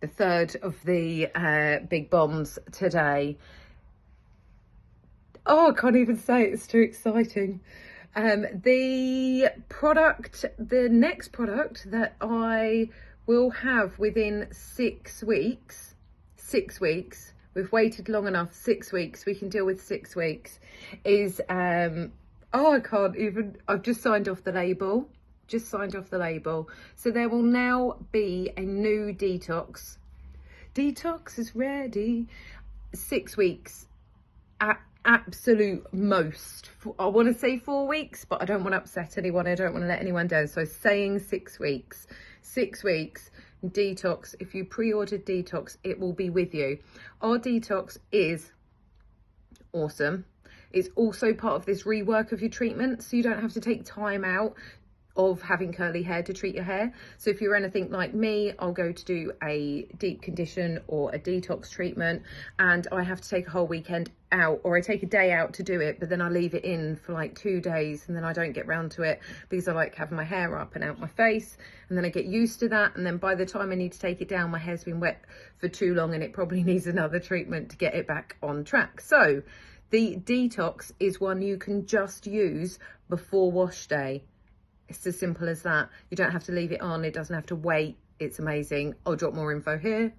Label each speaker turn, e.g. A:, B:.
A: the third of the big bombs today. Oh, I can't even say it, it's too exciting. The next product that I will have within 6 weeks, we've waited long enough, 6 weeks, we can deal with 6 weeks, is, oh, I can't even, I've just signed off the label. So there will now be a new detox. Detox is ready. 6 weeks at absolute most. I want to say 4 weeks, but I don't want to upset anyone. I don't want to let anyone down. So saying 6 weeks. 6 weeks. Detox. If you pre-ordered detox, it will be with you. Our detox is awesome. It's also part of this rework of your treatment, so you don't have to take time out of having curly hair to treat your hair. So if you're anything like me, I'll go to do a deep condition or a detox treatment, and I have to take a whole weekend out, or I take a day out to do it, but then I leave it in for like 2 days, and then I don't get round to it because I like having my hair up and out my face, and then I get used to that, and then by the time I need to take it down, my hair's been wet for too long and it probably needs another treatment to get it back on track. So the detox is one you can just use before wash day. It's as simple as that. You don't have to leave it on. It doesn't have to wait. It's amazing. I'll drop more info here.